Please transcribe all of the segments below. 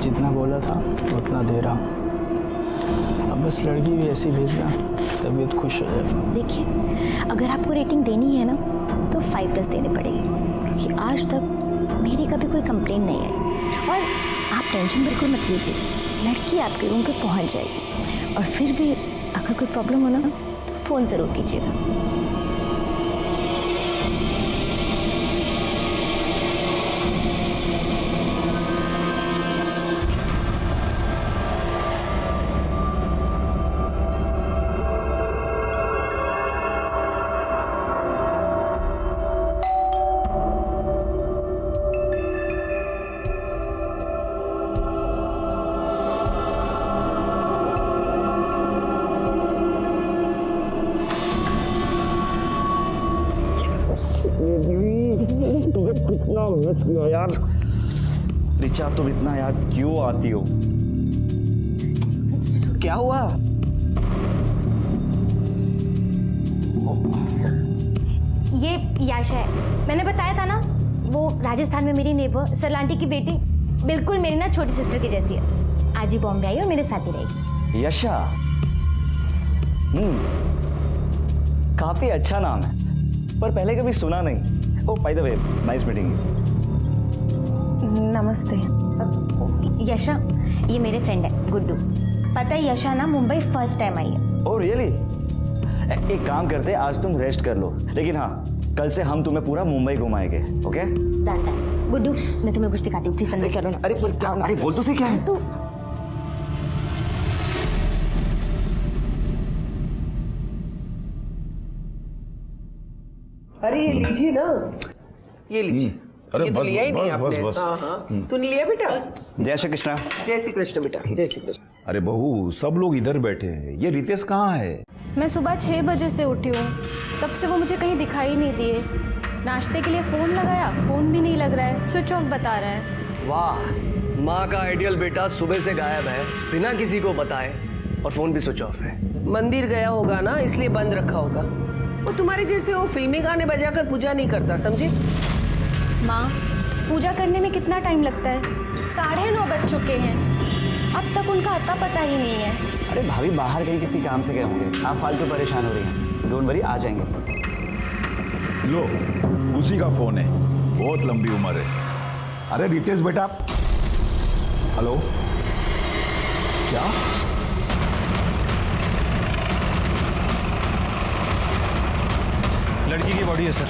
जितना बोला था उतना दे रहा हूँ। अब बस लड़की भी ऐसी भेजना, तबीयत खुश हो जाएगी। देखिए, अगर आपको रेटिंग देनी है ना तो 5+ देनी पड़ेगी, क्योंकि आज तक मेरी कभी कोई कंप्लेंट नहीं आई। और आप टेंशन बिल्कुल मत लीजिए, लड़की आपके रूम पे पहुंच जाएगी। और फिर भी अगर कोई प्रॉब्लम हो ना तो फ़ोन ज़रूर कीजिएगा। तुझे कितना मिस किया यार। रिचा, तुम इतना याद क्यों आती हो? क्या हुआ? ये याशा है, मैंने बताया था ना, वो राजस्थान में मेरी नेबर सरलांटी की बेटी, बिल्कुल मेरी ना छोटी सिस्टर की जैसी है। आज ही बॉम्बे आई और मेरे साथ ही रहेगी। यशा, काफी अच्छा नाम है, पर पहले कभी सुना नहीं। Oh, by the way, nice meeting you. नमस्ते। यशा, ये मेरे फ्रेंड है गुड्डू। पता है यशा ना मुंबई फर्स्ट टाइम आई है। Oh really? एक काम करते हैं, आज तुम रेस्ट कर लो, लेकिन हाँ, कल से हम तुम्हें पूरा मुंबई घुमाएंगे। ओके? डन। गुड्डू, मैं तुम्हें कुछ दिखाती हूँ, प्लीज अंदर चलो ना। अरे पर क्या? अरे बोल तो सही, क्या है? अरे ये लीजिए ना, ये लीजिए। अरे ये तो बस, लिया ही नहीं बस, आपने। बस। हाँ हाँ, तूने लिया बेटा? जय श्री कृष्णा। जय श्री कृष्ण बेटा, जय श्री कृष्ण। अरे बहू, सब लोग इधर बैठे हैं, ये रितेश कहाँ है? मैं सुबह 6 बजे से उठी हूँ, तब से वो मुझे कहीं दिखाई नहीं दिए। नाश्ते के लिए फ़ोन लगाया, फ़ोन भी नहीं लग रहा है, स्विच ऑफ बता रहा है। वाह, माँ का आइडियल बेटा सुबह से गायब है, बिना किसी को बताए, और फ़ोन भी स्विच ऑफ है। मंदिर गया होगा ना, इसलिए बंद रखा होगा। वो तुम्हारे जैसे वो फिल्मी गाने बजाकर पूजा नहीं करता, समझे? माँ, पूजा करने में कितना टाइम लगता है? 9:30 बज चुके हैं, अब तक उनका अता पता ही नहीं है। अरे भाभी, बाहर कहीं किसी काम से गए होंगे, आप फालतू परेशान हो रही हैं। डोंट वरी, आ जाएंगे। लो, उसी का फोन है, बहुत लंबी उम्र है। अरे रितेश बेटा, हेलो, क्या? लड़की की बॉडी है सर,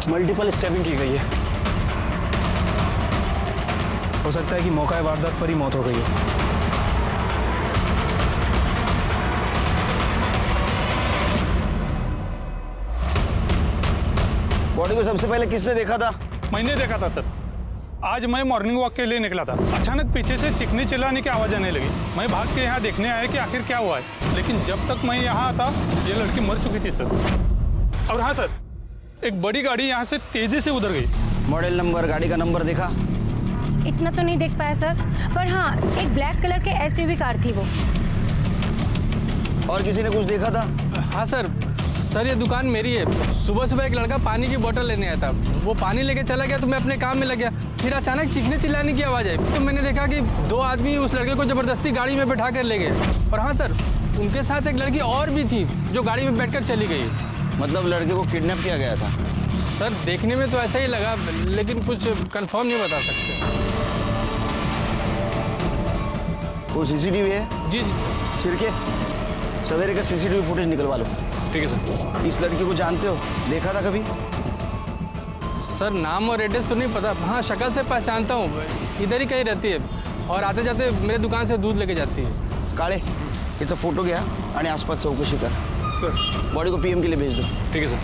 मल्टीपल स्टैबिंग की गई है। हो सकता है कि मौका वारदात पर ही मौत हो गई है। बॉडी को सबसे पहले किसने देखा था? मैंने देखा था सर। आज मैं मॉर्निंग वॉक के लिए निकला था, अचानक पीछे से चीखने चिल्लाने की आवाज़ आने लगी। मैं भाग के यहाँ देखने आया कि आखिर क्या हुआ है, लेकिन जब तक मैं यहाँ आता ये लड़की मर चुकी थी सर। और हाँ सर, एक बड़ी गाड़ी यहाँ से तेजी से उधर गई। मॉडल नंबर, गाड़ी का नंबर देखा? इतना तो नहीं देख पाया सर, पर हाँ, एक ब्लैक कलर के SUV कार थी वो। और किसी ने कुछ देखा था? हाँ सर, ये दुकान मेरी है। सुबह सुबह एक लड़का पानी की बोतल लेने आया था, वो पानी लेके चला गया तो मैं अपने काम में लग गया। फिर अचानक चीखने चिल्लाने की आवाज़ आई, तो मैंने देखा कि 2 आदमी उस लड़के को ज़बरदस्ती गाड़ी में बैठा कर ले गए। और हाँ सर, उनके साथ एक लड़की और भी थी जो गाड़ी में बैठकर चली गई। मतलब लड़के को किडनैप किया गया था? सर देखने में तो ऐसा ही लगा, लेकिन कुछ कंफर्म नहीं बता सकते। वो CCTV है? जी सर। सिरके, सवेरे का CCTV फुटेज निकलवा लो। ठीक है सर। इस लड़की को जानते हो? देखा था कभी? सर नाम और एड्रेस तो नहीं पता, हाँ शक्ल से पहचानता हूँ, इधर ही कहीं रहती है और आते जाते मेरे दुकान से दूध लेके जाती है। काळे, याचा फोटो घ्या आणि आसपास चौकशी कर। सर बॉडी को PM के लिए भेज दो। ठीक है सर।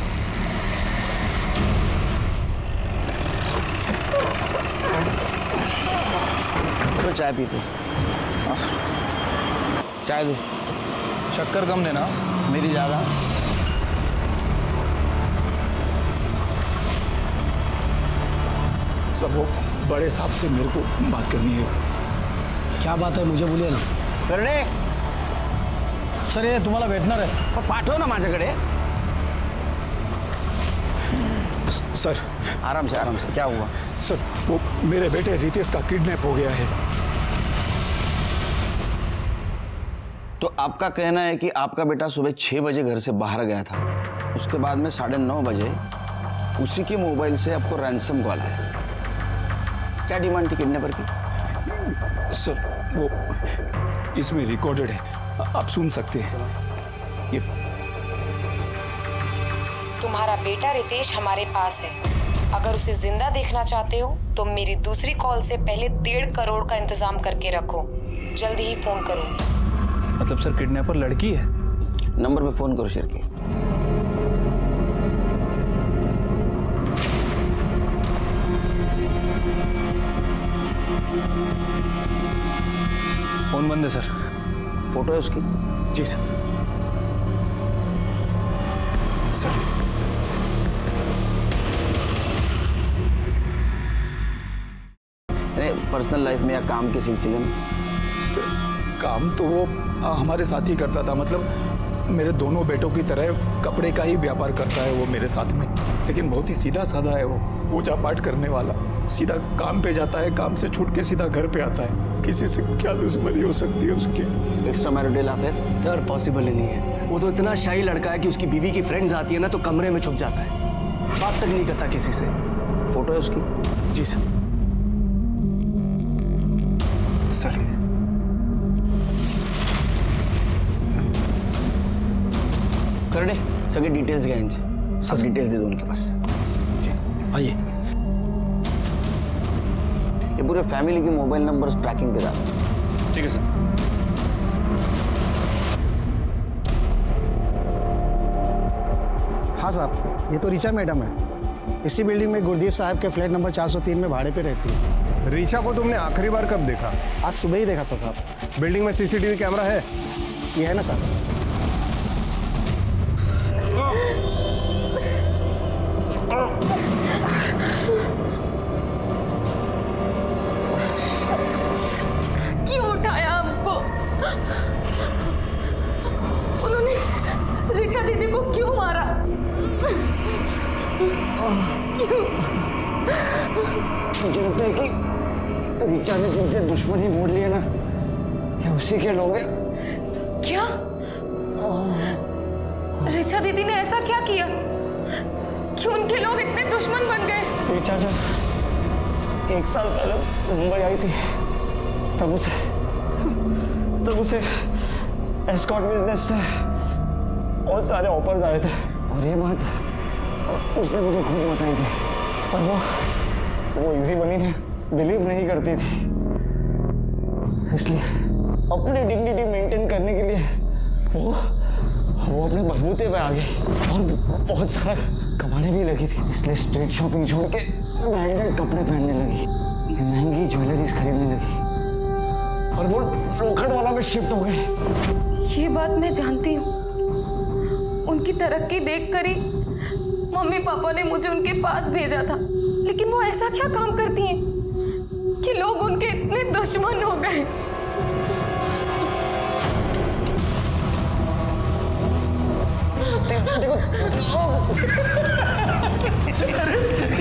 तो चाय पीते? चाय दो। शक्कर कम देना, मेरी ज़्यादा। सब वो बड़े साहब से मेरे को बात करनी है। क्या बात है मुझे बोलिए ना। करणे, सर ये तुम्हाला भेटणार आहे, पाठव ना माझ्याकडे। सर आराम से, क्या हुआ? सर, वो मेरे बेटे रितेश का किडनैप हो गया है। तो आपका कहना है कि आपका बेटा सुबह 6 बजे घर से बाहर गया था, उसके बाद में 9:30 बजे उसी के मोबाइल से आपको रैंसम कॉल आया। क्या डिमांड थी किडनैपर की? सर वो इसमें रिकॉर्डेड है, आप सुन सकते हैं। ये तुम्हारा बेटा रितेश हमारे पास है। अगर उसे जिंदा देखना चाहते हो तो मेरी दूसरी कॉल से पहले 1.5 करोड़ का इंतजाम करके रखो। जल्दी ही फोन करूंगी। मतलब सर किडनैपर लड़की है? नंबर पे फोन करो शिरकी। फोन बंद है सर। फोटो है उसकी? जी सर। सर पर्सनल लाइफ में या काम के सिलसिले में? तो काम तो वो हमारे साथ ही करता था, मतलब मेरे दोनों बेटों की तरह कपड़े का ही व्यापार करता है वो मेरे साथ में, लेकिन बहुत ही सीधा साधा है वो, पूजा पाठ करने वाला। सीधा काम पे जाता है, काम से छूट के सीधा घर पे आता है। किसी से क्या दुश्मनी हो सकती है उसकी? Extra marital affair? Sir possible ही नहीं है। वो तो इतना शाही लड़का है कि उसकी बीवी की फ्रेंड्स आती है ना तो कमरे में छुप जाता है, बात तक नहीं करता किसी से। फोटो है उसकी? जी सर। सर कर दे सभी डिटेल्स गए इनसे, सब डिटेल्स दे दो उनके पास। आइए। ये पूरे फैमिली के मोबाइल नंबर ट्रैकिंग पे डालो। ठीक है सर। हाँ साहब, ये तो ऋचा मैडम है। इसी बिल्डिंग में गुरदीप साहब के फ्लैट नंबर 403 में भाड़े पे रहती है। ऋचा को तुमने आखिरी बार कब देखा? आज सुबह ही देखा था साहब। बिल्डिंग में सीसीटीवी कैमरा है? ये है ना साहब। क्यों उठाया हमको? उन्होंने ऋचा दीदी को क्यों मारा? क्यों? मुझे लगता है कि ऋचा ने जिनसे दुश्मनी मोड़ लिया ना, ये उसी के लोग हैं। क्या? ऋचा दीदी ने ऐसा क्या किया कि उनके लोग इतने दुश्मन बन गए? ऋचा जब 1 साल पहले मुंबई आई थी तब उसे एस्कॉर्ट बिजनेस से बहुत सारे ऑफर्स आए थे, और ये बात उसने मुझे खुद बताई थी। पर वो इजी मनी में बिलीव नहीं करती थी, इसलिए अपनी डिग्निटी मेंटेन करने के लिए वो अपने बलबूते पे आ गई और बहुत सारा कमाने भी लगी थी। इसलिए स्ट्रीट शॉपिंग छोड़ के ब्रांडेड कपड़े पहनने लगी, महंगी ज्वेलरीज खरीदने लगी, और वो लोखंड वाला में शिफ्ट हो गई। ये बात मैं जानती हूँ। उनकी तरक्की देखकर ही मम्मी पापा ने मुझे उनके पास भेजा था, लेकिन वो ऐसा क्या काम करती हैं कि लोग उनके इतने दुश्मन हो गए?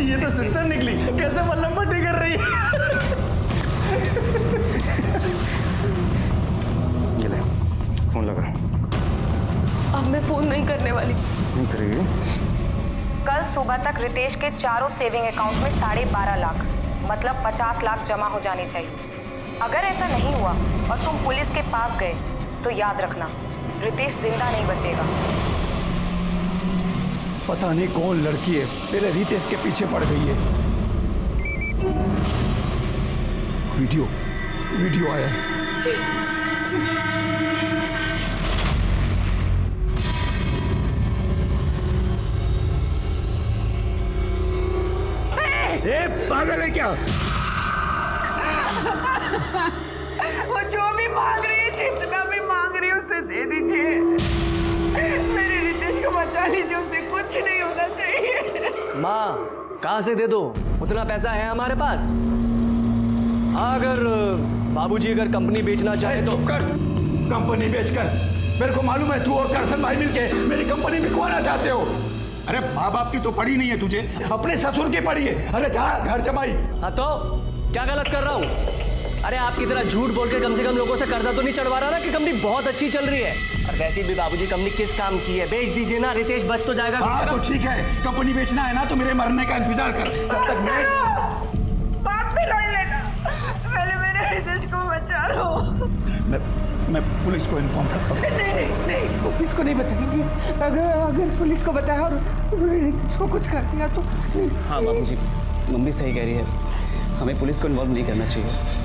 ये तो सिस्टर निकली, कैसे मल्लम पट्टी कर रही है। ये ले फोन लगा। अब मैं फोन नहीं करने वाली। नहीं करेगी? कल सुबह तक रितेश के चारों सेविंग अकाउंट में 12.5 लाख मतलब 50 लाख जमा हो जानी चाहिए। अगर ऐसा नहीं हुआ और तुम पुलिस के पास गए तो याद रखना रितेश जिंदा नहीं बचेगा। पता नहीं कौन लड़की है मेरे रितेश के पीछे पड़ गई है। वीडियो आया है। पागल है क्या? वो जो भी मांग रही है, जितना भी मांग रही है उसे दे दीजिए। मेरे रितेश को बचा लीजिए, उसे कुछ नहीं होना चाहिए। माँ कहाँ से दे दो, उतना पैसा है हमारे पास। अगर बाबूजी अगर कंपनी बेचना चाहे तो। चुप कर। कंपनी बेचकर मेरे को मालूम है तू और करसन भाई मिलके मेरी कंपनी बिकवाना चाहते हो। अरे माँ बाप की तो पड़ी नहीं है तुझे, अपने ससुर की पड़ी है। अरे जा घर जमाई। हाँ तो क्या गलत कर रहा हूँ? अरे आपकी तरह झूठ बोल के कम से कम लोगों से कर्जा तो नहीं चढ़वा रहा ना कि कंपनी बहुत अच्छी चल रही है। और वैसे भी बाबूजी कंपनी किस काम की है, बेच दीजिए ना, रितेश बच तो जाएगा। हाँ तो ठीक है, कंपनी बेचना है ना तो मेरे मरने का इंतजार कर, जब तक मैं बात पे लड़ लेना, पहले मेरे रितेश को बचा लो। मैं पुलिस को इन्फॉर्म करता हूँ। नहीं, पुलिस को नहीं बताएंगे। अगर पुलिस को बताया और रितेश को कुछ कर दिया तो। हाँ बाबूजी, मम्मी सही कह रही है, हमें पुलिस को इन्वॉल्व नहीं करना चाहिए।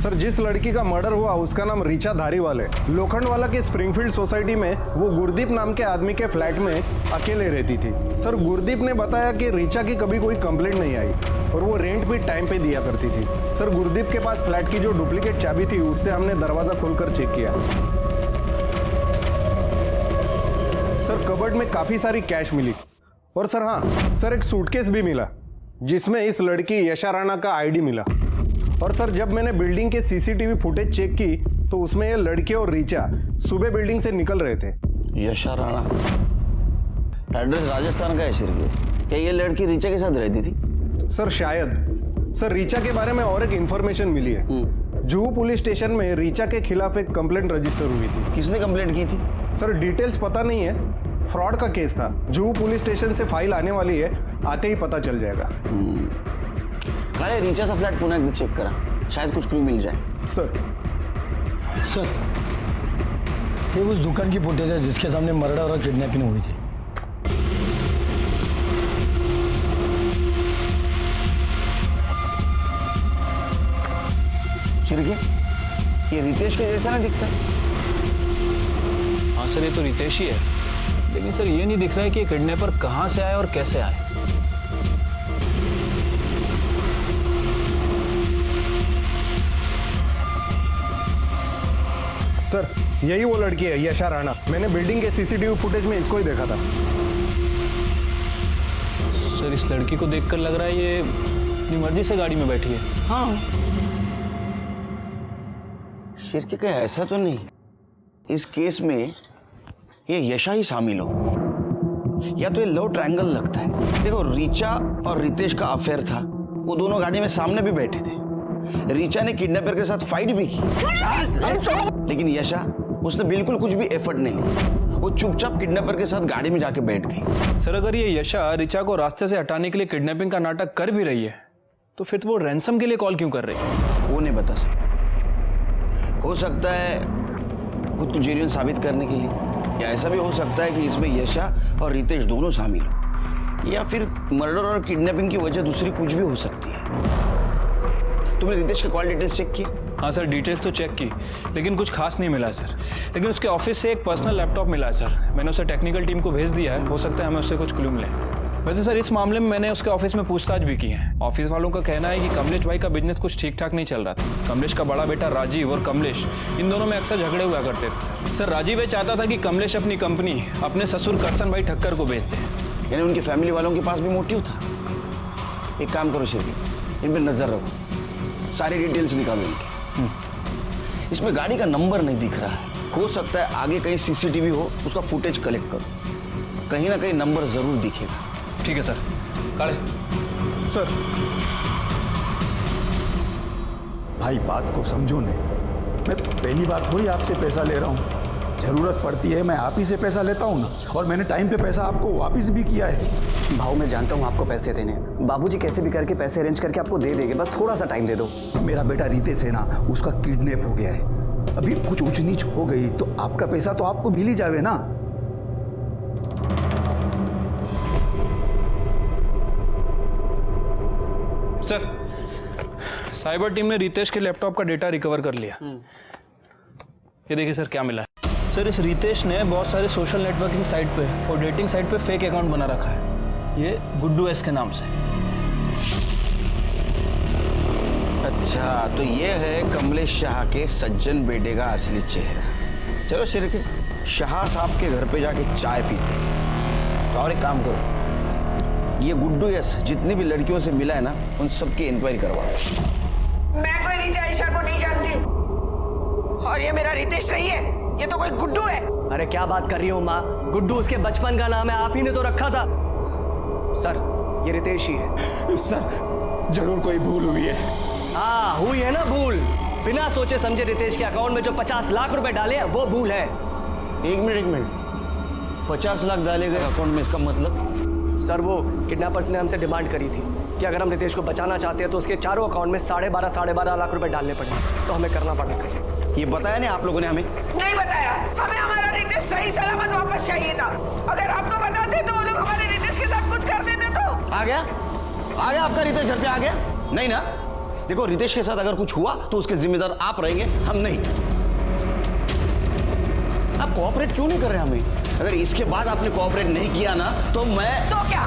सर, जिस लड़की का मर्डर हुआ उसका नाम रीचा धारीवाल है। लोखंडवाला के स्प्रिंगफील्ड सोसाइटी में वो गुरदीप नाम के आदमी के फ्लैट में अकेले रहती थी। सर, गुरदीप ने बताया कि रीचा की कभी कोई कंप्लेंट नहीं आई और वो रेंट भी टाइम पे दिया करती थी। सर, गुरदीप के पास फ्लैट की जो डुप्लीकेट चाबी थी उससे हमने दरवाजा खोलकर चेक किया। सर, कबर्ड में काफी सारी कैश मिली और सर हाँ सर, एक सूटकेस भी मिला जिसमें इस लड़की यशा राणा का आईडी मिला। और सर, जब मैंने बिल्डिंग के सीसीटीवी फुटेज चेक की तो उसमें ये लड़के और रीचा सुबह बिल्डिंग से निकल रहे थे। यशा राणा, एड्रेस राजस्थान का है श्री। क्या ये लड़की रीचा के साथ रहती थी? सर शायद। सर, रीचा के बारे में और एक इंफॉर्मेशन मिली है। जुहू पुलिस स्टेशन में रीचा के खिलाफ एक कंप्लेंट रजिस्टर हुई थी। किसने कंप्लेंट की थी? सर, डिटेल्स पता नहीं है, फ्रॉड का केस था। जुहू पुलिस स्टेशन से फाइल आने वाली है, आते ही पता चल जाएगा। अरे रीचा सा फ्लैट पुनः एक चेक करा, शायद कुछ क्लू मिल जाए। सर ये उस दुकान की फुटेज है जिसके सामने मर्डर और किडनैपिंग हुई थी। चिरके, ये रितेश के जैसा ना दिखता है। हाँ सर, ये तो रितेश ही है, लेकिन सर ये नहीं दिख रहा है कि किडनैपर कहाँ से आए और कैसे आए। सर, यही वो लड़की है यशा राणा। मैंने बिल्डिंग के सीसीटीवी फुटेज में इसको ही देखा था। सर, इस लड़की को देखकर लग रहा है ये अपनी मर्जी से गाड़ी में बैठी है। हाँ, शिरके का ऐसा तो नहीं इस केस में ये यशा ही शामिल हो, या तो ये लव ट्रायंगल लगता है। देखो, रीचा और रितेश का अफेयर था, वो दोनों गाड़ी में सामने भी बैठे थे। रीचा ने किडनैपर के साथ फाइट भी की, लेकिन यशा, उसने बिल्कुल कुछ भी एफर्ट नहीं लिया। वो चुपचाप किडनैपर के साथ गाड़ी में जाके बैठ गई। सर, अगर ये यशा रीचा को रास्ते से हटाने के लिए किडनैपिंग का नाटक कर भी रही है तो फिर वो रैंसम के लिए कॉल क्यों कर रही है? वो नहीं बता सकता। हो सकता है खुद को जेन्युइन साबित करने के लिए, या ऐसा भी हो सकता है कि इसमें यशा और रितेश दोनों शामिल हो, या फिर मर्डर और किडनैपिंग की वजह दूसरी कुछ भी हो सकती है। तुमने रितेश के कॉल डिटेल्स चेक किए? हाँ सर, डिटेल्स तो चेक की, लेकिन कुछ खास नहीं मिला सर। लेकिन उसके ऑफिस से एक पर्सनल लैपटॉप मिला है सर। मैंने उसे टेक्निकल टीम को भेज दिया है, हो सकता है हमें उससे कुछ क्लू मिले। वैसे सर, इस मामले में मैंने उसके ऑफिस में पूछताछ भी की है। ऑफिस वालों का कहना है कि कमलेश भाई का बिजनेस कुछ ठीक ठाक नहीं चल रहा था। कमलेश का बड़ा बेटा राजीव और कमलेश, इन दोनों में अक्सर झगड़े हुआ करते थे सर। राजीव ये चाहता था कि कमलेश अपनी कंपनी अपने ससुर करसन भाई ठक्कर को बेच दे। यानी उनकी फैमिली वालों के पास भी मोटिव था। एक काम करो शिरके, इन पर नजर रखो, सारी डिटेल्स निकालो इनकी। इसमें गाड़ी का नंबर नहीं दिख रहा है, हो सकता है आगे कहीं सीसीटीवी हो, उसका फुटेज कलेक्ट करो, कहीं ना कहीं नंबर जरूर दिखेगा। ठीक है सर। काले सर, भाई बात को समझो ने, मैं पहली बात थोड़ी आपसे पैसा ले रहा हूँ। जरूरत पड़ती है मैं आप ही से पैसा लेता हूँ ना, और मैंने टाइम पे पैसा आपको वापस भी किया है। भाऊ, मैं जानता हूँ आपको पैसे देने, बाबूजी कैसे भी करके पैसे अरेंज करके आपको दे देंगे, बस थोड़ा सा टाइम दे दो। मेरा बेटा रितेश है ना, उसका किडनैप हो गया है। अभी कुछ ऊंच नीच हो गई तो आपका पैसा तो आपको मिल ही जावे ना। सर, साइबर टीम ने रितेश के लैपटॉप का डेटा रिकवर कर लिया। ये देखिए सर, क्या मिला है। सर, इस रितेश ने बहुत सारे सोशल नेटवर्किंग साइट पे और डेटिंग साइट पे फेक अकाउंट बना रखा है, ये गुड्डू एस के नाम से। अच्छा, तो ये है कमलेश शाह के सज्जन बेटे का असली चेहरा। चलो शिरके, शाह साहब के घर पे जाके चाय पीते। तो और एक काम करो, ये गुड्डू एस जितनी भी लड़कियों से मिला है ना, उन सबकी इंक्वायरी करवाओ। मैं कोई रीचा ईशा को नहीं जानती, और ये मेरा रितेश नहीं है, ये तो कोई गुड्डू है। अरे क्या बात कर रही हो माँ, गुड्डू उसके बचपन का नाम है, आप ही ने तो रखा था। सर, ये रितेश ही है। सर, जरूर कोई भूल हुई है। हाँ हुई है ना भूल। बिना सोचे समझे रितेश के अकाउंट में जो 50 लाख रुपए डाले हैं वो भूल है। एक मिनट 50 लाख डाले गए अकाउंट में, इसका मतलब? सर वो किडनैपर्स ने हमसे डिमांड करी थी कि अगर हम रितेश को बचाना चाहते हैं तो उसके चारों अकाउंट में 12.5 लाख रुपए डालने पड़े, तो हमें करना पड़ा सर। ये बताया नहीं आप लोगों ने हमें? नहीं बताया, हमें हमारा रितेश सही सलामत वापस चाहिए था। अगर आपको बताते तो वो लोग हमारे रितेश के साथ कुछ कर देते तो। आ गया आपका रितेश घर पे आ गया? नहीं ना? देखो रितेश के साथ अगर कुछ हुआ तो उसके जिम्मेदार आप रहेंगे, हम नहीं। आप कोऑपरेट क्यों नहीं कर रहे हमें? अगर इसके बाद आपने कोऑपरेट नहीं किया ना तो मैं तो क्या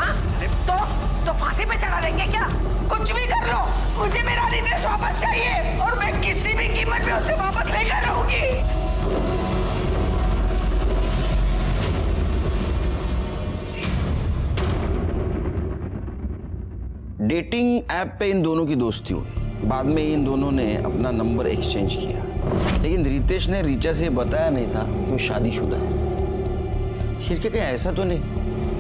तो फांसी पे चढ़ा देंगे क्या? कुछ भी कर लो, मुझे मेरा रितेश वापस चाहिए और मैं किसी भी कीमत पे उसे वापस लेकर रहूंगी। डेटिंग ऐप पे इन दोनों की दोस्ती हुई, बाद में इन दोनों ने अपना नंबर एक्सचेंज किया, लेकिन रितेश ने रीचा से बताया नहीं था कि वो शादीशुदा है। शिरके कहीं ऐसा तो नहीं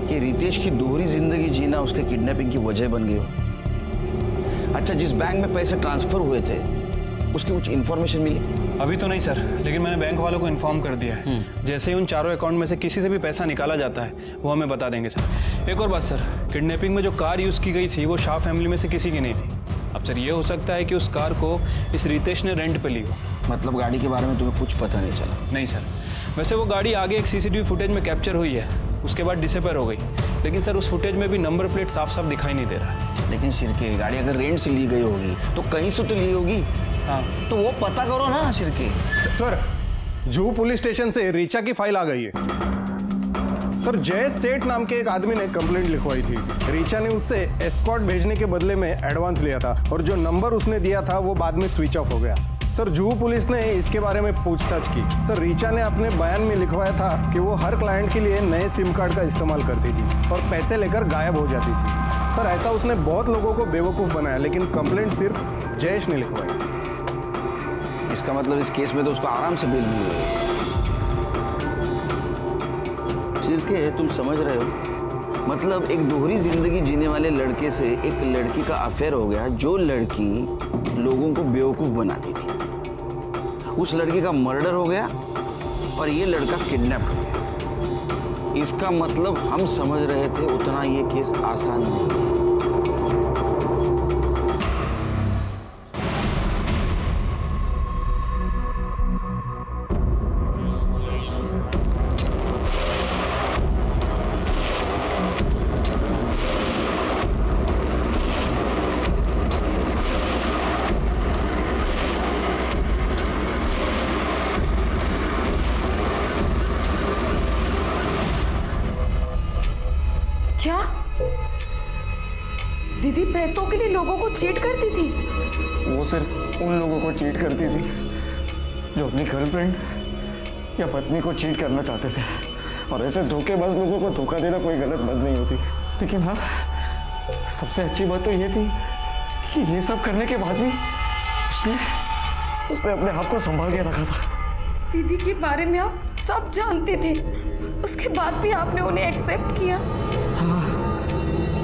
कि रितेश की दोहरी जिंदगी जीना उसके किडनैपिंग की वजह बन गई हो? अच्छा, जिस बैंक में पैसे ट्रांसफर हुए थे उसकी कुछ इन्फॉर्मेशन मिली? अभी तो नहीं सर, लेकिन मैंने बैंक वालों को इन्फॉर्म कर दिया है। जैसे ही उन चारों अकाउंट में से किसी से भी पैसा निकाला जाता है वो हमें बता देंगे सर। एक और बात सर, किडनैपिंग में जो कार यूज़ की गई थी वो शाह फैमिली में से किसी की नहीं थी। अब सर ये हो सकता है कि उस कार को इस रितेश ने रेंट पे ली हो। मतलब गाड़ी के बारे में तुम्हें कुछ पता नहीं चला? नहीं सर, वैसे वो गाड़ी आगे एक सीसीटीवी फुटेज में कैप्चर हुई है, उसके बाद डिसअपीयर हो गई, लेकिन सर उस फुटेज में भी नंबर प्लेट साफ साफ दिखाई नहीं दे रहा है। लेकिन शिरके, गाड़ी अगर रेंट से ली गई होगी तो कहीं से तो ली होगी। हाँ तो वो पता करो ना Shirke. Sir Juhu police station से रीचा की फाइल आ गई है। सर जय सेठ नाम के एक आदमी ने कंप्लेंट लिखवाई थी। रीचा ने उससे एस्कॉर्ट भेजने के बदले में एडवांस लिया था और जो नंबर उसने दिया था वो बाद में स्विच ऑफ हो गया। सर जुहू पुलिस ने इसके बारे में पूछताछ की। सर रीचा ने अपने बयान में लिखवाया था कि वो हर क्लाइंट के लिए नए सिम कार्ड का इस्तेमाल करती थी और पैसे लेकर गायब हो जाती थी। सर ऐसा उसने बहुत लोगों को बेवकूफ़ बनाया, लेकिन कंप्लेंट सिर्फ जयेश ने लिखवाई। इसका मतलब इस केस में तो उसको आराम से बेल मिल गई। शिरके, तुम समझ रहे हो? मतलब एक दोहरी जिंदगी जीने वाले लड़के से एक लड़की का अफेयर हो गया, जो लड़की लोगों को बेवकूफ बनाती थी। उस लड़की का मर्डर हो गया और ये लड़का किडनैप हो गया। इसका मतलब हम समझ रहे थे उतना ये केस आसान नहीं है। क्या दीदी पैसों के लिए लोगों को चीट करती थी? वो सिर्फ उन लोगों को चीट करती थी जो अपनी गर्लफ्रेंड या पत्नी को चीट करना चाहते थे, और ऐसे धोखेबाज लोगों को धोखा देना कोई गलत बात नहीं होती। लेकिन हाँ, सबसे अच्छी बात तो ये थी कि ये सब करने के बाद भी उसने अपने आप को संभाल के रखा था। दीदी के बारे में आप सब जानते थे, उसके बाद भी आपने उन्हें एक्सेप्ट किया? हाँ,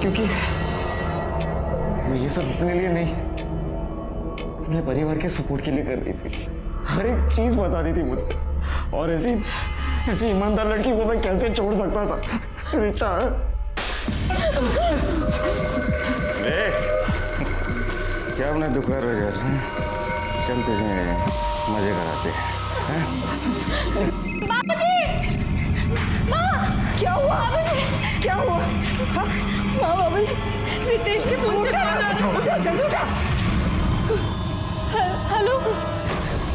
क्योंकि मैं ये सब अपने लिए नहीं, अपने परिवार के सपोर्ट के लिए कर रही थी। हर एक चीज बताती थी मुझसे, और ऐसी ईमानदार लड़की को मैं कैसे छोड़ सकता था? रिचा, क्या अपना दुकान हो जा रहा है? चलते जाए, मजे कराते हैं। बाबूजी! माँ! क्या हुआ? बाबूजी! क्या हुआ? हाँ? माँ, बाबूजी, रितेश के फोन से जल्दी उठा। हेलो?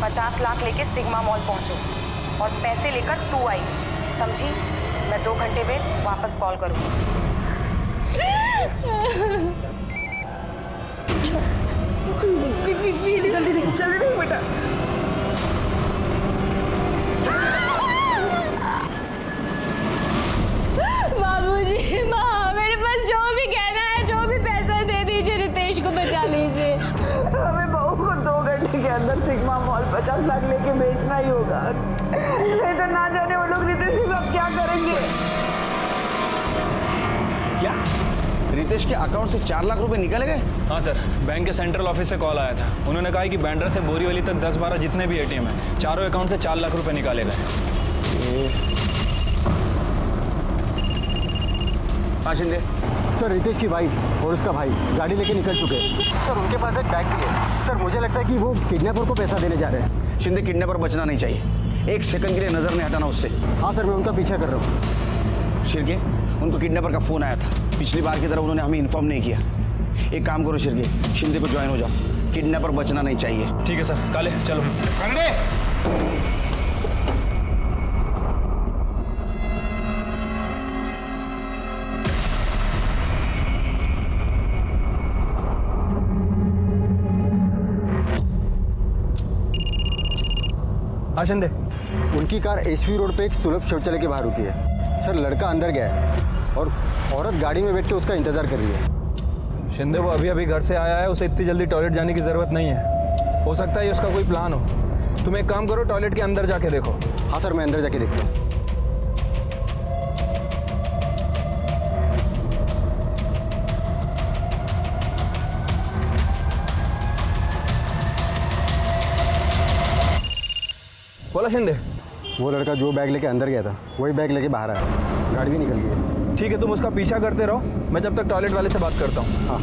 50 लाख लेके सिग्मा मॉल पहुंचो और पैसे लेकर तू आई, समझी? मैं 2 घंटे में वापस कॉल करूंगी। जल्दी देख बेटा। बाबूजी, माँ, मेरे पास जो भी गहना है, जो भी पैसा दे दीजिए, रितेश को बचा लीजिए। हमें बहू को 2 घंटे के अंदर सिग्मा मॉल 50 लाख लेके बेचना ही होगा, नहीं तो ना जाने वो लोग रितेश के साथ क्या करेंगे। क्या रितेश के अकाउंट से 4 लाख रुपए निकाले गए? हाँ सर, बैंक के सेंट्रल ऑफिस से कॉल आया था। उन्होंने कहा कि बैंड्रा से बोरीवली तक 10-12 जितने भी एटीएम हैं, चारों अकाउंट से 4 लाख रुपए निकाले गए। हाँ शिंदे। सर रितेश की वाइफ और उसका भाई गाड़ी लेके निकल चुके हैं सर। उनके पास एक बैग भी है सर। मुझे लगता है कि वो किडनैपर को पैसा देने जा रहे हैं। शिंदे, किडनैपर बचना नहीं चाहिए, एक सेकंड के लिए नजर नहीं हटाना उससे। हाँ सर, मैं उनका पीछा कर रहा हूँ। शिरके, उनको किडनैपर का फोन आया था। पिछली बार की तरह उन्होंने हमें इन्फॉर्म नहीं किया। एक काम करो शिरके, शिंदे को ज्वाइन हो जाओ, किडनैपर बचना नहीं चाहिए। ठीक है सर, काले चलो। हाँ शिंदे। उनकी कार एसवी रोड पे एक सुलभ शौचालय के बाहर रुकी है सर। लड़का अंदर गया है और औरत गाड़ी में बैठ के उसका इंतजार कर रही है। शिंदे वो अभी अभी घर से आया है, उसे इतनी जल्दी टॉयलेट जाने की ज़रूरत नहीं है। हो सकता है उसका कोई प्लान हो। तुम एक काम करो, टॉयलेट के अंदर जाके देखो। हाँ सर, मैं अंदर जाके देखता हूँ। बोला शिंदे। वो लड़का जो बैग लेके अंदर गया था वही बैग लेके बाहर आया। गाड़ी भी निकल गई। ठीक है, तुम उसका पीछा करते रहो, मैं जब तक टॉयलेट वाले से बात करता हूँ। हाँ।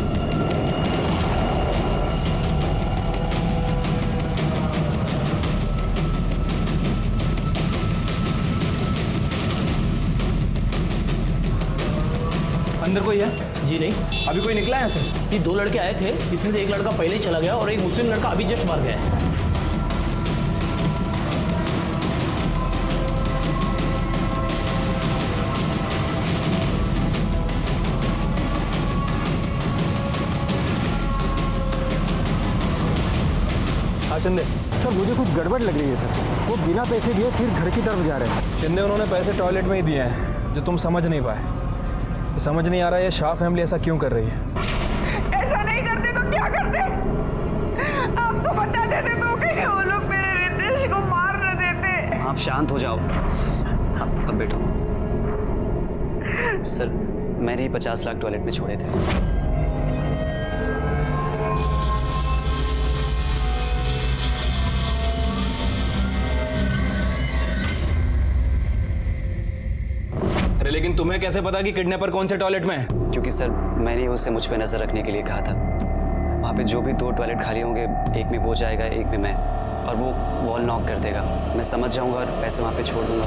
अंदर कोई है? जी नहीं। अभी कोई निकला है यहाँ से? जी 2 लड़के आए थे, इसमें से एक लड़का पहले ही चला गया और एक मुस्लिम लड़का अभी जस्ट बाहर गया है। शिंदे। सर मुझे कुछ गड़बड़ लग रही है सर। वो बिना पैसे दिए फिर घर की तरफ जा रहे हैं। शिंदे, उन्होंने पैसे टॉयलेट में ही दिए हैं जो तुम समझ नहीं पाए। समझ नहीं आ रहा है ये शाह फैमिली ऐसा क्यों कर रही है। ऐसा नहीं करते तो क्या करते? आपको बता देते तो कहीं वो लोग मेरे रितेश को मार न देते। आप शांत हो जाओ। अब बैठो। सर, मैंने ही 50 लाख टॉयलेट में छोड़े थे। अरे लेकिन तुम्हें कैसे पता कि किडनैपर कौन से टॉयलेट में है? क्योंकि सर, मैंने उससे मुझ पे नजर रखने के लिए कहा था। वहाँ पे जो भी 2 टॉयलेट खाली होंगे, एक में वो जाएगा, एक में मैं, और वो वॉल नॉक कर देगा। मैं समझ जाऊंगा और पैसे वहाँ पे छोड़ दूंगा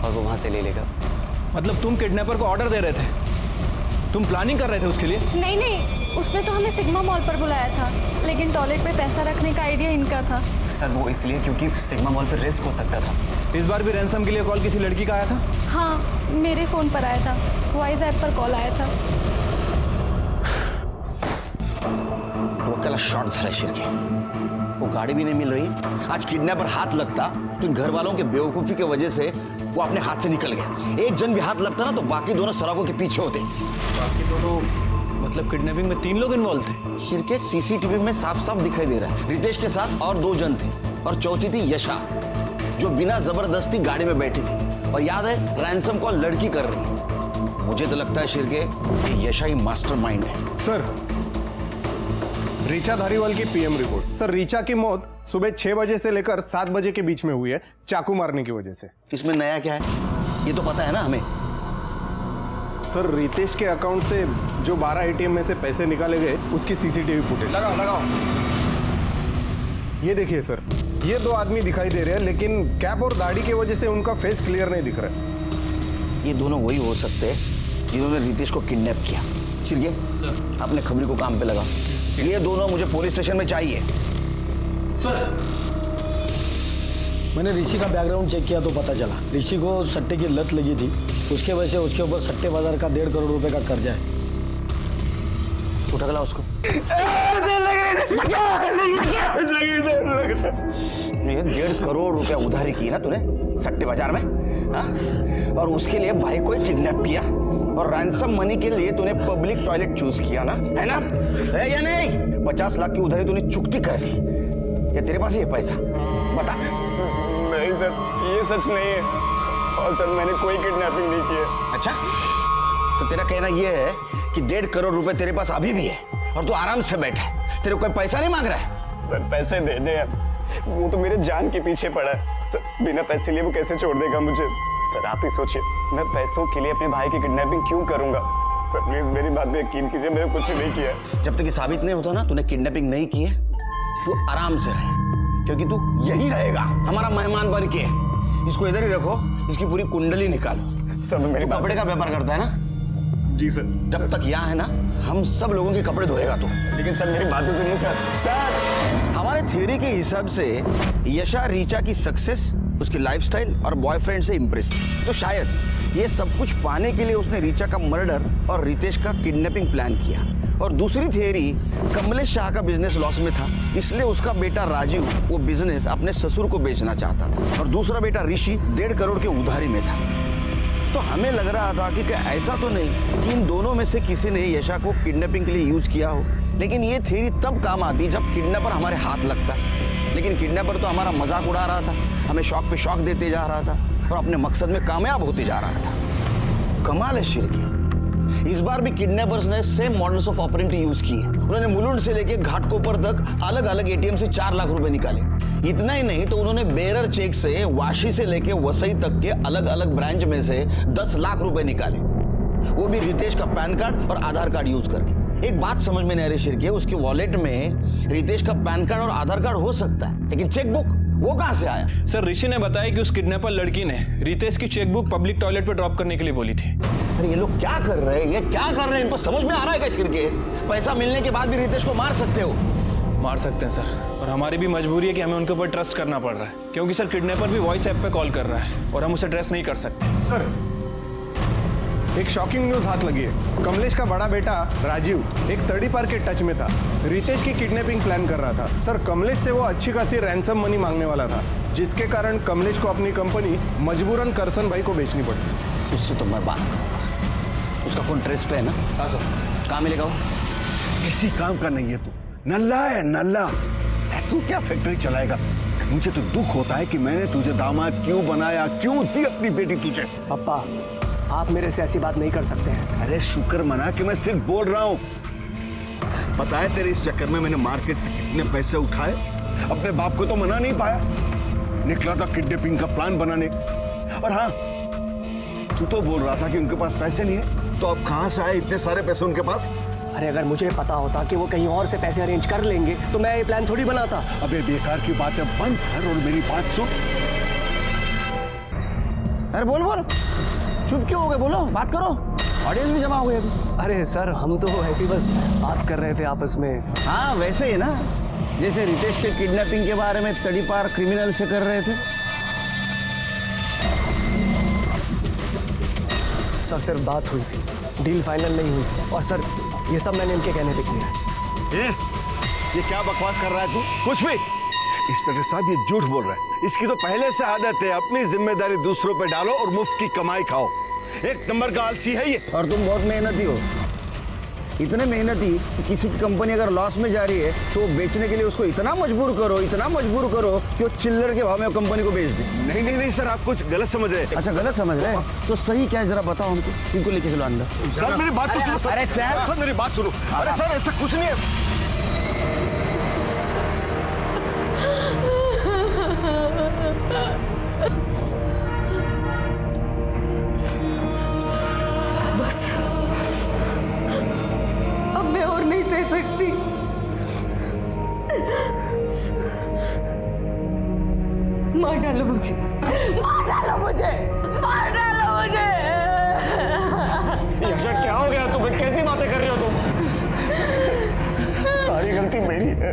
और वो वहाँ से ले लेगा। मतलब तुम किडनैपर को ऑर्डर दे रहे थे? तुम प्लानिंग कर रहे थे उसके लिए? नहीं नहीं, उसने तो हमें सिग्मा मॉल पर बुलाया था, लेकिन टॉयलेट पे पैसा रखने का आइडिया इनका था। सर वो इसलिए क्योंकि सिग्मा मॉल पर रिस्क हो सकता था। इस बार भी रैंसम के लिए कॉल किसी लड़की का आया था? हाँ, मेरे फ़ोन पर आया था, वॉइस ऐप पर कॉल आया था। वो कल शॉर्ट झाला शिरके, वो गाड़ी भी नहीं मिल रही। आज किडनैपर हाथ लगता तो इन घर वालों के बेवकूफ़ी की वजह से वो अपने हाथ से निकल गया। एक जन भी हाथ लगता ना तो बाकी दोनों सड़कों के पीछे होते। बाकी दोनों मतलब किडनैपिंग में 3 लोग इन्वॉल्व थे? शिरके, सीसीटीवी में साफ साफ दिखाई दे रहा है। रितेश के साथ और 2 जन थे और चौथी थी यशा, जो बिना जबरदस्ती गाड़ी में बैठी थी। और याद है, रैंसम कॉल लड़की कर रही है। मुझे तो लगता है शिरके ये यशा ही मास्टरमाइंड है। सर, रीचा धारीवाल की पीएम रिपोर्ट। सर, रीचा की मौत सुबह 6 बजे से लेकर 7 बजे के बीच में हुई है, चाकू मारने की वजह से। इसमें नया क्या है, ये तो पता है ना हमें। सर, रितेश के अकाउंट से जो 12 एटीएम में से पैसे निकाले गए उसकी सीसीटीवी फुटेज लगाओ। ये देखिए सर, ये 2 आदमी दिखाई दे रहे हैं, लेकिन कैप और दाढ़ी की वजह से उनका फेस क्लियर नहीं दिख रहा है। ये दोनों वही हो सकते हैं जिन्होंने रितेश को किडनैप किया। चिरगे, अपने खबरी को काम पे लगा। ये दोनों मुझे पुलिस स्टेशन में चाहिए। सर, मैंने ऋषि का बैकग्राउंड चेक किया तो पता चला ऋषि को सट्टे की लत लगी थी। उसके वजह से उसके ऊपर सट्टे बाजार का 1.5 करोड़ रुपए का कर्जा है। उठा ला उसको। ये 1.5 करोड़ रुपया उधारी की ना तूने सट्टे बाजार में, हाँ? और उसके लिए भाई को किडनैप किया और रैंसम मनी के लिए तूने पब्लिक टॉयलेट चूज किया ना, है ना? है या नहीं? 50 लाख की उधारी तूने चुकती कर दी। या तेरे पास ये पैसा? बता। नहीं सर, ये सच नहीं है। और सर, मैंने कोई किडनैपिंग नहीं की है। अच्छा, तो तेरा कहना यह है कि 1.5 करोड़ रुपए तेरे पास अभी भी है और तू आराम से बैठा है, तेरे को कोई पैसा नहीं मांग रहा है? सर पैसे दे दे, वो तो मेरे जान के पीछे पड़ा है सर, बिना पैसे लिए वो कैसे छोड़ देगा मुझे? सर आप ही सोचिए, मैं पैसों के लिए अपने भाई की किडनैपिंग क्यों करूंगा? सर प्लीज मेरी बात पे यकीन कीजिए, मैंने कुछ नहीं किया। जब तक ये साबित नहीं होता ना तूने किडनैपिंग नहीं की है, तू आराम से रहे, क्योंकि तू यही रहेगा हमारा मेहमान बन के। इसको इधर ही रखो, इसकी पूरी कुंडली निकालो। सब मेरे कपड़े का व्यापार करता है ना? जी सर। जब तक यहाँ है ना, हम सब लोगों के कपड़े धोएगा तू। लेकिन सर मेरी बात तो सुनिए सर। सर हमारे थ्योरी के हिसाब से यशा रीचा की सक्सेस, उसकी लाइफस्टाइल और बॉयफ्रेंड से इम्प्रेस थी, तो शायद ये सब कुछ पाने के लिए उसने रीचा का मर्डर और रितेश का किडनैपिंग प्लान किया। और दूसरी थियरी, कमलेश शाह का बिजनेस लॉस में था, इसलिए उसका बेटा राजीव वो बिजनेस अपने ससुर को बेचना चाहता था, और दूसरा बेटा ऋषि 1.5 करोड़ के उधारी में था। तो हमें लग रहा था कि ऐसा तो नहीं कि इन दोनों में से किसी ने यशा को किडनैपिंग के लिए यूज किया हो, लेकिन ये थियरी तब काम आती जब किडनैपर हमारे हाथ लगता। लेकिन किडनैपर तो हमारा मजाक उड़ा रहा था, हमें शौक पे शौक देते जा रहा था और अपने मकसद में कामयाब होते जा रहा था। कमाल है शिरकी, इस बार भी किडनैपर्स ने सेम मॉडल्स ऑफ ऑपरेंटी यूज किए। उन्होंने मुलुंड से लेके घाटकोपर तक अलग अलग एटीएम से 4 लाख रुपए निकाले। इतना ही नहीं तो उन्होंने बेरर चेक से वाशी से लेके वसई तक के अलग अलग ब्रांच में से 10 लाख रुपए निकाले, वो भी रितेश का पैन कार्ड और आधार कार्ड यूज करके। एक बात समझ में नहीं आ रही शिरकी, उसके वॉलेट में रितेश का पैन कार्ड और आधार कार्ड हो सकता है, लेकिन चेकबुक वो कहां से आया? सर ऋषि ने बताया कि उस किडनैपर लड़की ने रितेश की चेकबुक पब्लिक टॉयलेट पे ड्रॉप करने के लिए बोली थी। अरे ये लोग क्या कर रहे हैं, ये क्या कर रहे हैं? इनको समझ में आ रहा है क्या शिरकी? पैसा मिलने के बाद भी रितेश को मार सकते हो? मार सकते हैं सर, और हमारी भी मजबूरी है कि हमें उनके ऊपर ट्रस्ट करना पड़ रहा है, क्योंकि सर किडनैपर भी वॉइस ऐप पे कॉल कर रहा है और हम उसे ट्रेस नहीं कर सकते। सर एक शॉकिंग न्यूज हाथ लगी है। कमलेश का बड़ा बेटा राजीव एक तड़ी पार के टच में था, रितेश की किडनैपिंग प्लान कर रहा था। सर कमलेश से वो अच्छी खासी रैंसम मनी मांगने वाला था, जिसके कारण कमलेश को अपनी कंपनी मजबूरन करसन भाई को बेचनी पड़ी। उससे तो मैं बात करूंगा, उसका फोन ट्रेस पे है ना? हाँ सर। कहाँ मिलेगा वो? किसी काम का नहीं है तू, नल्ला है नल्ला। तू क्या फैक्ट्री चलाएगा? मुझे तो दुख होता है कि मैंने तुझे दामाद क्यों बनाया, क्यों दी अपनी बेटी तुझे। पापा आप मेरे से ऐसी बात नहीं कर सकते हैं। अरे शुक्र मना कि मैं सिर्फ बोल रहा हूँ। पता है तेरे इस चक्कर में मैंने मार्केट से कितने पैसे उठाए, अपने बाप को तो मना नहीं पाया, निकला था किडनैपिंग का प्लान बनाने। और हाँ, तू तो बोल रहा था कि उनके पास पैसे नहीं है, तो अब कहाँ से आए इतने सारे पैसे उनके पास? अरे अगर मुझे पता होता कि वो कहीं और से पैसे अरेंज कर लेंगे तो मैं ये प्लान थोड़ी बनाता। अबे बेकार की बातें बंद कर और मेरी बात सुन। अरे बोल बोल, चुप क्यों हो गए? बोलो, बात करो, ऑडियंस भी जमा हो गई अभी। अरे सर हम तो ऐसी बस बात कर रहे थे आपस में। हाँ वैसे ही ना, जैसे रितेश के किडनैपिंग के बारे में तड़ीपार क्रिमिनल से कर रहे थे। सर सिर्फ बात हुई थी, डील फाइनल नहीं हुई थी, और सर ये सब मैंने इनके कहने पे किया है। ये क्या बकवास कर रहा है तू? कुछ भी। इंस्पेक्टर साहब ये झूठ बोल रहा है, इसकी तो पहले से आदत है अपनी जिम्मेदारी दूसरों पे डालो और मुफ्त की कमाई खाओ। एक नंबर का आलसी है ये। और तुम बहुत मेहनती हो, इतने मेहनती कि किसी की कंपनी अगर लॉस में जा रही है तो वो बेचने के लिए उसको इतना मजबूर करो कि वो चिल्लर के भाव में कंपनी को बेच दे। नहीं नहीं नहीं सर, आप कुछ गलत समझ रहे हैं। अच्छा गलत समझ रहे हैं तो सही क्या है जरा बताओ हमको, इनको लेके चलो अंदर। सर मेरी बात तो सुनो सर। अरे सर मेरी बात सुनो। अरे सर ऐसा कुछ नहीं है। बस अब मैं और नहीं सह सकती। मार डालो मुझे, मार डालो मुझे, मार डालो मुझे। यशा क्या हो गया तुम्हें? कैसी बातें कर रही हो तुम? सारी गलती मेरी है।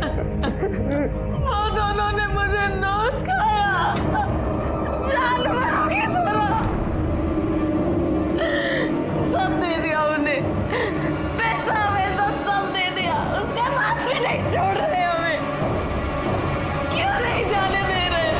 वो दोनों ने मुझे नोच खाया, जानवरों की तरह। सब दे दिया उन्हें, पैसा वैसा सब दे दिया, उसके बाद भी नहीं छोड़ रहे हमें। क्यों नहीं जाने दे रहे?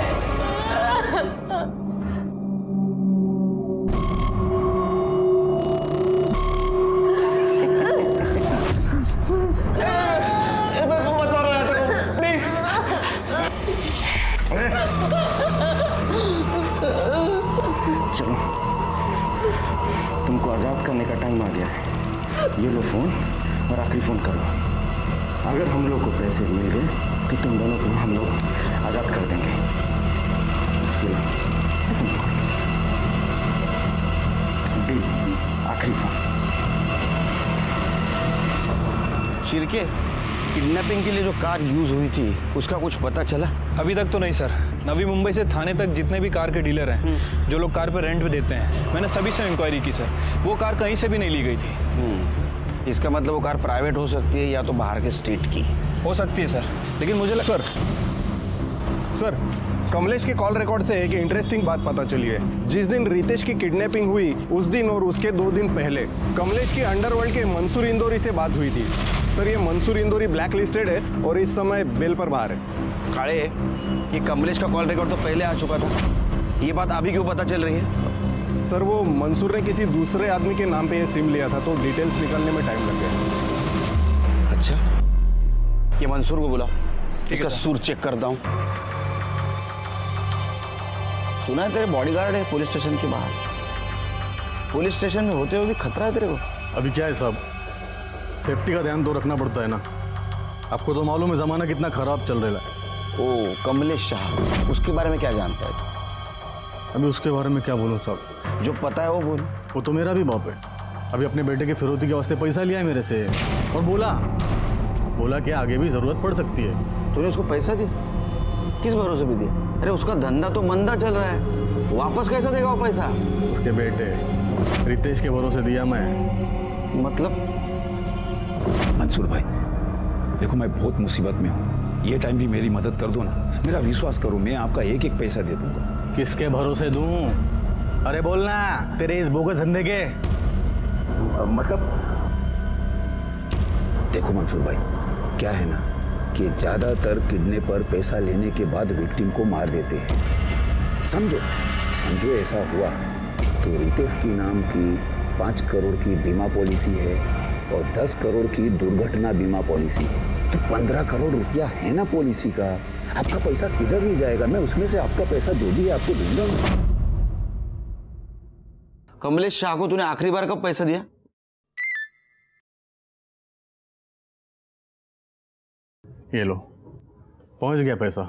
लो फोन और आखिरी फोन कर लो। अगर हम लोग को पैसे मिल गए तो तुम दोनों को हम लोग आज़ाद कर देंगे। आखिरी फोन। शिरके, किडनैपिंग के लिए जो कार यूज हुई थी उसका कुछ पता चला? अभी तक तो नहीं सर। नवी मुंबई से थाने तक जितने भी कार के डीलर हैं जो लोग कार पे रेंट पे देते हैं, मैंने सभी से इंक्वायरी की सर। वो कार कहीं से भी नहीं ली गई थी। इसका मतलब वो कार प्राइवेट हो सकती है या तो बाहर के स्टेट की हो सकती है सर, लेकिन मुझे सर कमलेश के कॉल रिकॉर्ड से एक इंटरेस्टिंग बात पता चली है। जिस दिन रितेश की किडनैपिंग हुई उस दिन और उसके 2 दिन पहले कमलेश की अंडरवर्ल्ड के मंसूर इंदौरी से बात हुई थी। सर ये मंसूर इंदौरी ब्लैक लिस्टेड है और इस समय बेल पर बाहर है। काले, ये कमलेश का कॉल रिकॉर्ड तो पहले आ चुका था, ये बात अभी क्यों पता चल रही है? सर वो मंसूर ने किसी दूसरे आदमी के नाम पे ये सिम लिया था तो डिटेल्स निकालने में टाइम लग गया। अच्छा, ये मंसूर को बुला, इसका सुर चेक करता हूँ। सुना है तेरे बॉडीगार्ड है पुलिस स्टेशन के बाहर। पुलिस स्टेशन में होते हुए भी खतरा है तेरे को? अभी क्या है साहब, सेफ्टी का ध्यान तो रखना पड़ता है ना। आपको तो मालूम है जमाना कितना खराब चल रहा है। ओ कमलेश शाह, उसके बारे में क्या जानता है? अभी उसके बारे में क्या बोलूं साहब? जो पता है वो बोल। वो तो मेरा भी बाप है। अभी अपने बेटे के फिरौती के वास्ते पैसा लिया है मेरे से और बोला कि आगे भी जरूरत पड़ सकती है। तूने उसको पैसा दिया? किस भरोसे भी दिया? अरे उसका धंधा तो मंदा चल रहा है, वापस कैसे देगा वो पैसा? उसके बेटे रितेश के भरोसे दिया मैं। मतलब? मंसूर भाई देखो, मैं बहुत मुसीबत में हूँ, ये टाइम भी मेरी मदद कर दो ना। मेरा विश्वास करो, मैं आपका एक एक पैसा दे दूंगा। किसके भरोसे दूं? अरे बोलना, तेरे इस बोगस धंधे के मतलब देखो मंसूर भाई, क्या है ना कि ज्यादातर किडनैपर पैसा लेने के बाद विक्टिम को मार देते हैं। समझो ऐसा हुआ तो रितेश की नाम की 5 करोड़ की बीमा पॉलिसी है और 10 करोड़ की दुर्घटना बीमा पॉलिसी है, तो 15 करोड़ रुपया है ना पॉलिसी का। आपका पैसा किधर नहीं जाएगा, मैं उसमें से आपका पैसा जो भी है आपको दूंगा। कमलेश शाह को तूने आखिरी बार कब पैसा दिया? ये लो, पहुंच गया पैसा।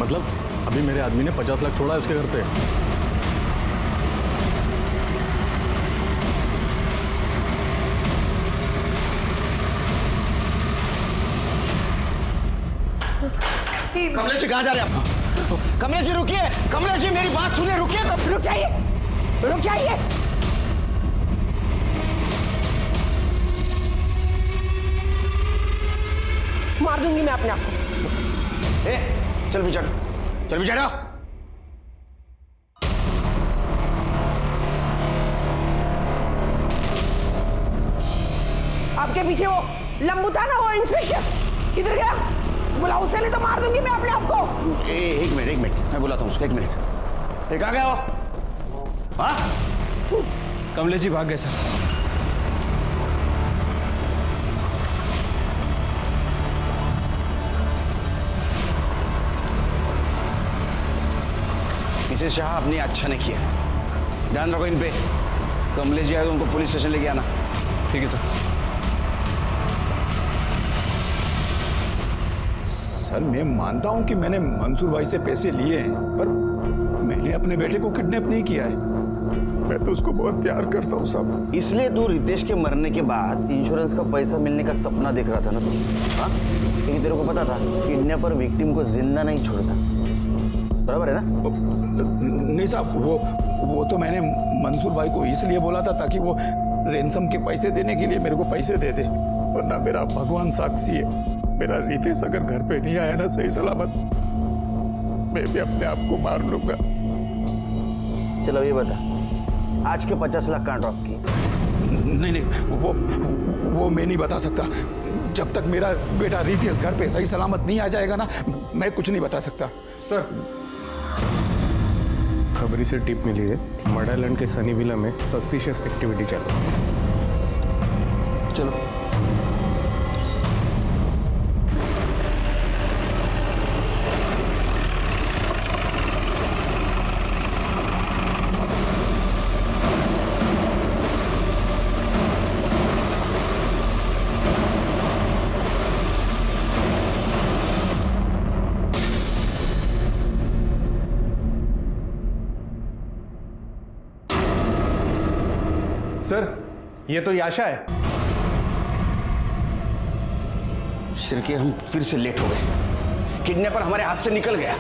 मतलब अभी मेरे आदमी ने 50 लाख छोड़ा है उसके घर पे। कमलेश जी कहाँ जा रहे हैं आप? कमलेश जी रुकिए, कमलेश जी मेरी बात सुनिए, रुकिए। रुक जाइए। मार दूंगी मैं अपने आप को। चल पीछे हटो। आपके पीछे वो लंबू था ना, वो इंस्पेक्टर किधर गया? बुलाओ, उससे नहीं तो मार दूंगी मैं अपने आप को। एक मिनट मैं बुलाता हूँ उसको। 1 मिनट। कहाँ गया वो? हाँ? कमलेश जी भाग गए सर। मिसेस शाह, आपने अच्छा नहीं किया, ध्यान रखो इन पे। कमलेश जी आए तो उनको पुलिस स्टेशन लेके आना। ठीक है सर मैं मानता हूं कि मैंने मंसूर भाई से पैसे लिए हैं, पर मैंने अपने बेटे को किडनैप नहीं किया है। मैं तो उसको बहुत प्यार करता हूँ साहब। इसलिए तू रितेश के मरने के बाद इंश्योरेंस का पैसा मिलने का सपना देख रहा था ना तू? हाँ, क्योंकि तेरे को पता था किडनैपर विक्टिम को जिंदा नहीं छोड़ता, बराबर है ना? नहीं साहब, वो तो मैंने मंसूर भाई को इसलिए बोला था ताकि वो रेंसम के पैसे देने के लिए मेरे को पैसे दे दे, वरना मेरा भगवान साक्षी है, मेरा रितेश अगर घर पे नहीं आया ना सही सलामत, मैं भी अपने आप को मार लूंगा। चलो ये बता, आज के 50 लाख कहाँ ड्रॉप किए? नहीं, वो मैं नहीं बता सकता। जब तक मेरा बेटा रितेश घर पे सही सलामत नहीं आ जाएगा ना, मैं कुछ नहीं बता सकता। सर, खबरी से टिप मिली है, मर्ड आइलैंड के सनी विला में सस्पिशियस एक्टिविटी चलो। ये तो याशा है। शिर्के, हम फिर से लेट हो गए। किडनैपर हमारे हाथ से निकल गया।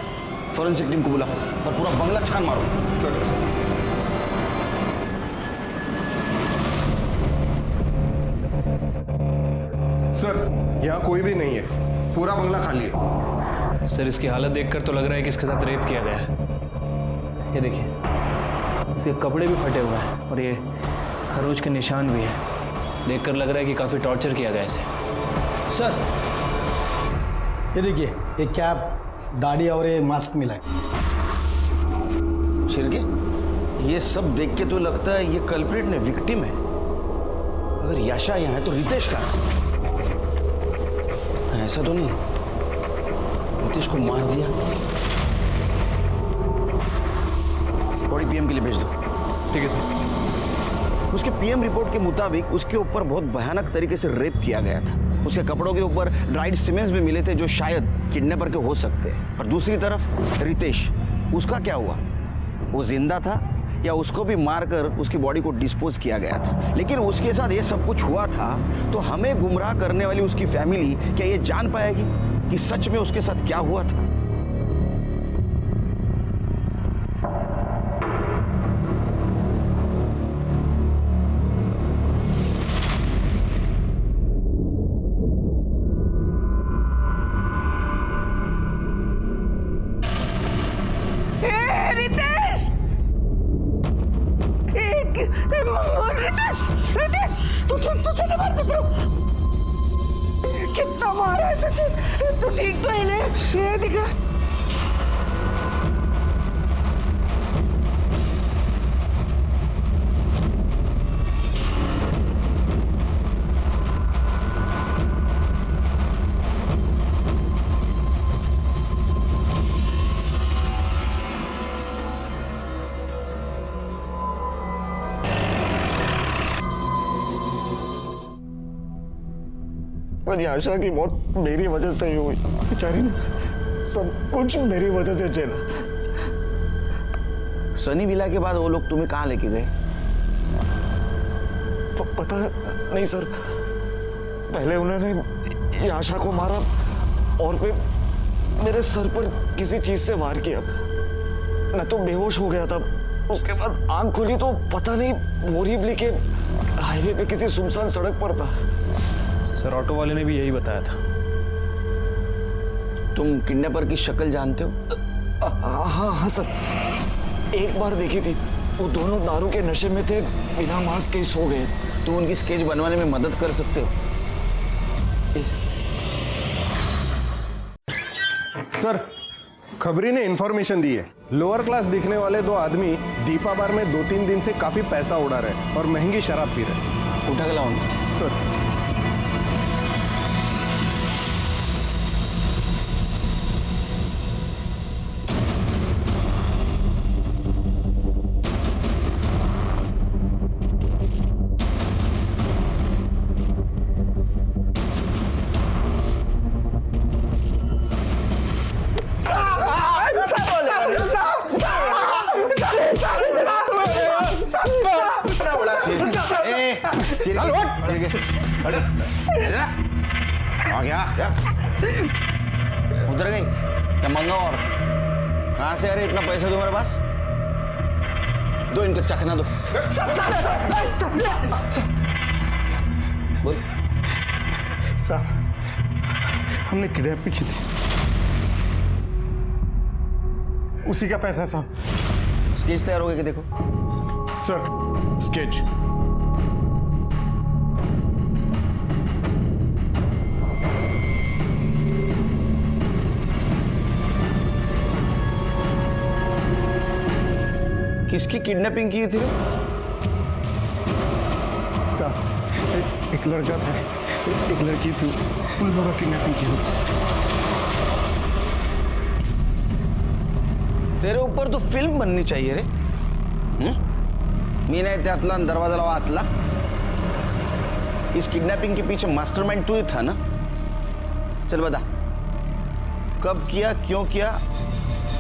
फॉरेंसिक टीम को बुलाओ और पूरा बंगला छान मारो। सर सर, यहाँ कोई भी नहीं है, पूरा बंगला खाली है। सर, इसकी हालत देखकर तो लग रहा है कि इसके साथ रेप किया गया है। ये देखिए, इसके कपड़े भी फटे हुए हैं और ये खरोच के निशान भी है। देखकर लग रहा है कि काफ़ी टॉर्चर किया गया इसे। सर, ये देखिए, ये कैप, दाढ़ी और ये मास्क मिला है। शिर्के, ये सब देख के तो लगता है ये कल्प्रिट ने विक्टिम है। अगर याशा यहाँ है तो रितेश का ऐसा तो नहीं, रितेश को मार दिया। बॉडी पीएम के लिए भेज दो। ठीक है सर। उसके पीएम रिपोर्ट के मुताबिक उसके ऊपर बहुत भयानक तरीके से रेप किया गया था। उसके कपड़ों के ऊपर ड्राइड सीमेंट्स भी मिले थे जो शायद किडनैपर के हो सकते हैं। और दूसरी तरफ रितेश, उसका क्या हुआ? वो जिंदा था या उसको भी मारकर उसकी बॉडी को डिस्पोज किया गया था? लेकिन उसके साथ ये सब कुछ हुआ था तो हमें गुमराह करने वाली उसकी फैमिली क्या ये जान पाएगी कि सच में उसके साथ क्या हुआ था? रितेश, तुझे नहीं मार दिख रहा। कितना मारा है तुझे? तू ठीक तो है ना? ये दिख रहा। पर आशा की मौत मेरी वजह से ही हुई। बेचारी ने सब कुछ मेरी वजह से झेला। सनी विला के बाद वो लोग तुम्हें कहाँ लेके गए? पता नहीं सर। पहले उन्होंने आशा को मारा और फिर मेरे सर पर किसी चीज से वार किया। मैं तो बेहोश हो गया था। उसके बाद आंख खुली तो पता नहीं बोरीवली के हाईवे पे किसी सुनसान सड़क पर था। सर, ऑटो वाले ने भी यही बताया था। तुम किडनैपर की शक्ल जानते हो? हाँ सर, एक बार देखी थी। वो दोनों दारू के नशे में थे, बिना मास्क के सो गए। तुम उनकी स्केच बनवाने में मदद कर सकते हो? सर, खबरी ने इंफॉर्मेशन दी है। लोअर क्लास दिखने वाले दो आदमी दीपा बार में 2-3 दिन से काफी पैसा उड़ा रहे और महंगी शराब पी रहे। उठा के लाओ सर। उधर गई क्या? मंगा और कहां से आ रहे इतना पैसा तुम्हारे पास? दो इनको चखना दो। बोल। साहब, हमने किडनैप की थी, उसी का पैसा साहब। स्केच तैयार हो गया कि देखो। Sir, sketch. किसकी किडनैपिंग की थी? साहब, एक लड़का था, एक लड़की थी, उन लोगों की किडनैपिंग की थी। तेरे ऊपर तो फिल्म बननी चाहिए रे। मी नाही त्यातला दरवाजा लावा आतला। इस किडनैपिंग के पीछे मास्टरमाइंड तू ही था ना? चल बता, कब किया, क्यों किया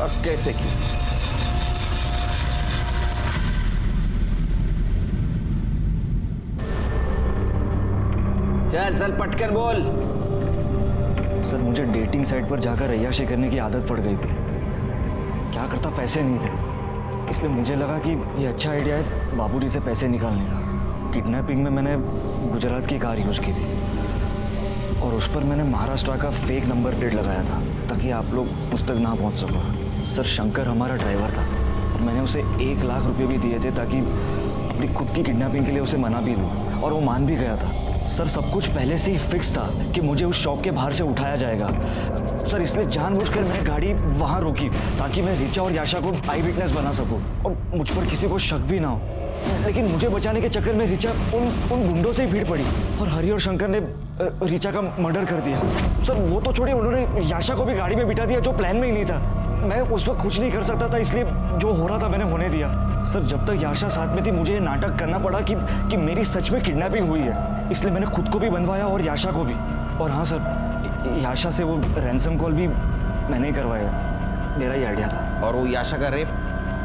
और कैसे किया? चल चल पटकन बोल। सर मुझे डेटिंग साइट पर जाकर अय्याशी करने की आदत पड़ गई थी। क्या करता, पैसे नहीं थे, इसलिए मुझे लगा कि ये अच्छा आइडिया है बाबूजी से पैसे निकालने का। किडनैपिंग में मैंने गुजरात की कार यूज़ की थी और उस पर मैंने महाराष्ट्र का फेक नंबर प्लेट लगाया था ताकि आप लोग उस तक ना पहुंच सको। सर शंकर हमारा ड्राइवर था और मैंने उसे 1 लाख रुपए भी दिए थे ताकि अपनी खुद की किडनैपिंग के लिए उसे मना भी दूँ, और वो मान भी गया था। सर सब कुछ पहले से ही फिक्स था कि मुझे उस शॉप के बाहर से उठाया जाएगा। सर इसलिए जानबूझकर मैंने गाड़ी वहाँ रोकी ताकि मैं रिचा और याशा को आई विटनेस बना सकूं और मुझ पर किसी को शक भी ना हो। लेकिन मुझे बचाने के चक्कर में रिचा उन गुंडों से ही भीड़ पड़ी और हरि और शंकर ने रिचा का मर्डर कर दिया। सर वो तो छोड़िए, उन्होंने याशा को भी गाड़ी में बिठा दिया जो प्लान में ही नहीं था। मैं उस वक्त कुछ नहीं कर सकता था, इसलिए जो हो रहा था मैंने होने दिया। सर जब तक याशा साथ में थी मुझे ये नाटक करना पड़ा कि मेरी सच में किडनैपिंग हुई है, इसलिए मैंने खुद को भी बनवाया और याशा को भी। और हाँ सर, याशा से वो रैंसम कॉल भी मैंने ही करवाया था, मेरा ही आइडिया था। और वो याशा का रेप,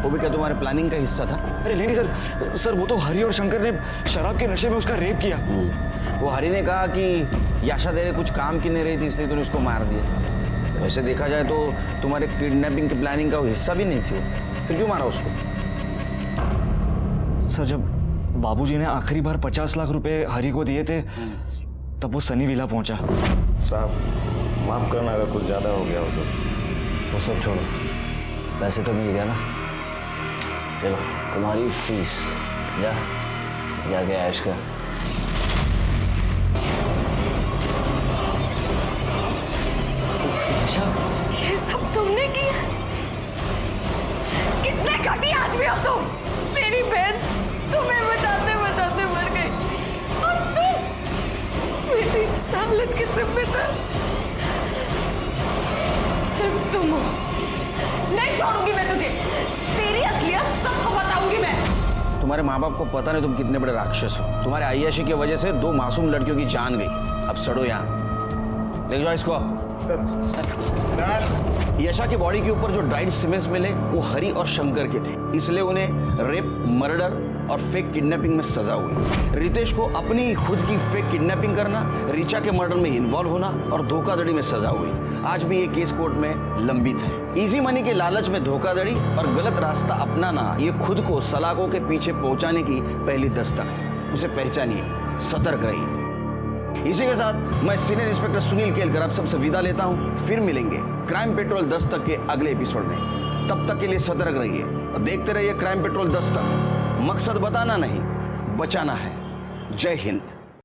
वो भी क्या तुम्हारे प्लानिंग का हिस्सा था? अरे नहीं सर वो तो हरि और शंकर ने शराब के नशे में उसका रेप किया। वो हरि ने कहा कि याशा तेरे कुछ काम की नहीं रही थी इसलिए तूने उसको मार दिया। वैसे देखा जाए तो तुम्हारे किडनैपिंग की प्लानिंग का वो हिस्सा भी नहीं थी, फिर क्यों मारा उसको? सर जब बाबूजी ने आखिरी बार 50 लाख रुपए हरि को दिए थे तब वो सनी विला पहुंचा। साहब माफ करना अगर कुछ ज्यादा हो गया हो तो। वो सब छोड़ो, पैसे तो मिल गया ना, चलो तुम्हारी फीस, जाके ऐश कर। ये सब तुमने किया? कितने घटिया आदमी हो तुम। मेरी बहन तुम्हें बचाते बचाते मर गई और तुम मेरी इंसानियत के जिम्मेदार सिर्फ तुम हो। नहीं छोड़ूंगी मैं तुझे, तेरी असलियत सबको बताऊंगी मैं। तुम्हारे माँ बाप को पता नहीं तुम कितने बड़े राक्षस हो। तुम्हारे अय्याशी की वजह से 2 मासूम लड़कियों की जान गई। अब सड़ो यहाँ, ले जाओ इसको। यशा की बॉडी के ऊपर जो ड्राइड सीमेंट्स मिले वो हरि और शंकर के थे, इसलिए उन्हें रेप, मर्डर और फेक किडनैपिंग में सजा हुई। रितेश को अपनी खुद की फेक किडनैपिंग करना, रिचा के मर्डर में इन्वॉल्व होना और धोखाधड़ी में सजा हुई। आज भी ये केस कोर्ट में लंबित है। इजी मनी के लालच में धोखाधड़ी और गलत रास्ता अपनाना ये खुद को सलाखों के पीछे पहुंचाने की पहली दस्तक है। उसे पहचानिए, सतर्क रहिए। इसी के साथ मैं सीनियर इंस्पेक्टर सुनील केलकर आप सबसे विदा लेता हूं। फिर मिलेंगे क्राइम पेट्रोल दस्तक के अगले एपिसोड में। तब तक के लिए सतर्क रहिए और देखते रहिए क्राइम पेट्रोल दस्तक। मकसद बताना नहीं, बचाना है। जय हिंद।